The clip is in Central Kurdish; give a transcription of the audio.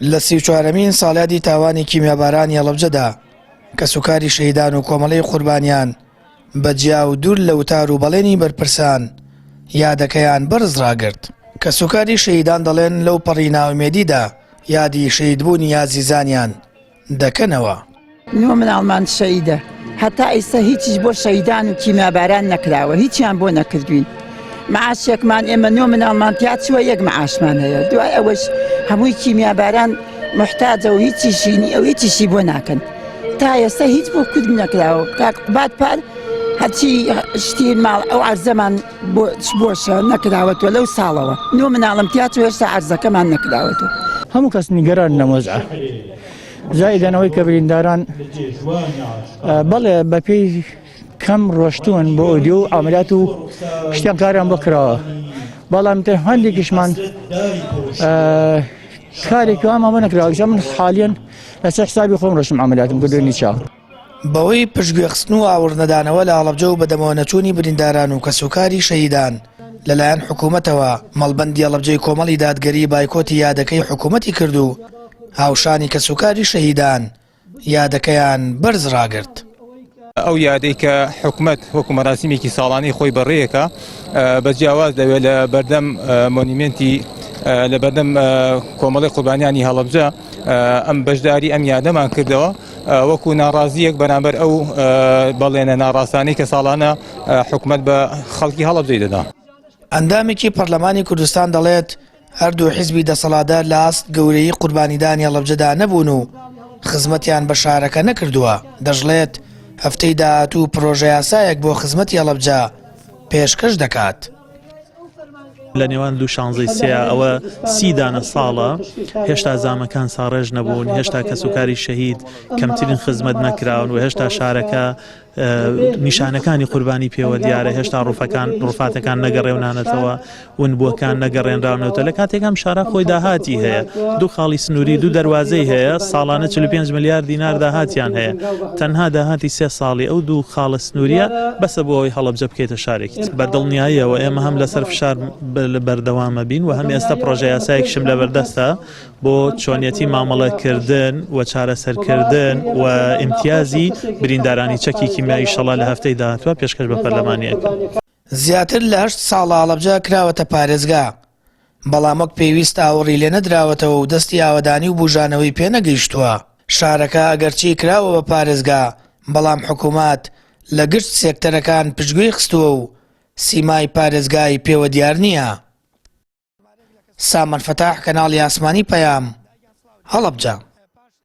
لە 34مین ساڵیادی تاوانی کیمیابارانی هەڵەبجەدا کەسوکاری شەهیدان و کۆمەڵەی قوربانیان بە جیا و دوور لە وتار و بەڵێنی بەرپرسان یادەکەیان بەرز ڕاگرت. کەسوکاری شەهیدان دەڵێن لەو پەڕی ناومێدیدا یادی شەهیدبوونی یازیزانیان دەکەنەوە. نۆ مناڵمان شەهیدە، هەتا ئێستا هیچیش بۆ شەهیدان و کیمیاباران نەکراوە، هیچیان بۆ نەکردوین. معاشێکمان ئێمە نۆ مناڵمان تیا چووە یەک معاشمان هەیە، دوای ئەوەش هەمووی کیمیاباران محتاجە و هیچیشی بۆ ناکەن. تا ئێستا هیچ بۆ کورد نەکراوە. کاکبات پار هەرچی شتی ماڵ ئەو عەرزەمان بۆشە نەکراوەتەوە لەو ساڵەوە. نۆ مناڵم تیا چوو هێشتا عەرزەکەمان نەکراوەتەوە. هەموو کەس نیگەران نەمۆزعە. زائدەنەوەی کە برینداران بەڵێ بەپێی کەم ڕۆشتوون بۆ ئۆدیۆ و ئامەلات و شتیان کاریان بۆ کراوە، بەڵام هەندێکیشمان کارێکی ئەمە بۆ نەکراوە. من حالیان لەسەر حسابی خۆم ڕۆشتم ئامەلاتم کردوونی چاو. بەوەی پشتگوێخستن و ئاوردنەدانەوە لە هەڵەبجە و بەدەمەوە نەچوونی برینداران و کەسوکاری شەهیدان لەلایەن حکوومەتەوە مەڵبەندی هەڵەبجەی کۆمەڵی دادگەری بایکۆتی یادەکەی حکوومەتی کرد و هاوشانی کەسوکاری شەهیدان یادەکەیان بەرز ڕاگرت. ئەو یادەی کە حکوومەت وەکو مەراسیمێکی ساڵانەی خۆی بەڕێیەکە بە جیاواز دەوێت لە بەردەم مۆنیمنتی لە بەردەم کۆمەڵی قوربانیانی هەڵەبجە ئەم بەشداری ئەم یادەمان کردەوە وەکو ناڕازیەک بەرامبەر ئەو بەڵێنە ناڕاستانەی کە ساڵانە حکوومەت بە خەڵکی هەڵەبجەی دەدا. ئەندامێکی پەرلەمانی کوردستان دەڵێت هەردوو حیزبی دەسەڵاتدار لە ئاست گەورەی قوربانیدانی هەڵەبجەدا نەبوون و خزمەتیان بە شارەکە نەکردووە. دەژڵێت هەفتەی داهاتوو پرۆژە یاسایەک بۆ خزمەتی هەڵەبجە پێشکەش دەکات. لە نێوان دوو شانزەی سێ ئەوە 30 دانە ساڵە هێشتا زامەکان ساڕێژ نەبوون، هێشتا کەسوکاری شەهید کەمترین خزمەت نەکراون و هێشتا شارەکە نیشانەکانی قوربانی پێوە دیارە، هێشتا ڕوفاتەکان نەگەڕێونانەتەوە، ونبووەکان نەگەڕێنراونەوە. لە کاتێکم شارە خۆی داهاتی هەیە، دوو خاڵی سنووری دوو دەواازەی هەیە، ساڵانە 45 ملیار دینار داهاتیان هەیە. تەنها داهاتی 3 ساڵی ئەو دوو خاڵە سنووریە بەسە بۆ ئەوەی هەڵەبجە بکەیتە شارێکی بەدڵنیاییەوە. ئێمە هەم لەسەر فشار بەردەوامە بین و هەم ئێستا پرۆژە یاسایەکشم لە بەردەستە بۆ چۆنیەتی مامەڵەکردن و چارەسەرکردن و ئیمتیازی بریندارانی چەکی کیمیایی شەڵا لە هەفتەی داهاتوە پێشکەش بە پەرلەمانیەکە. زیاتر لە 8 ساڵە هەڵەبجە کراوەتە پارێزگا، بەڵام وەک پێویست ئاوەڕی لێ نەدراوەتەوە و دەستی ئاوەدانی و بوژانەوەی پێ نەگەیشتووە. شارەکە ئەگەرچی کراوە بە پارێزگا، بەڵام حکوومەت لە گشت سێکتەرەکان پشتگوێی خستووە و سیمای پارێزگای پێوە دیار نییە. سامان فەتاح، کەناڵی ئاسمانی پەیام، هەڵەبجە.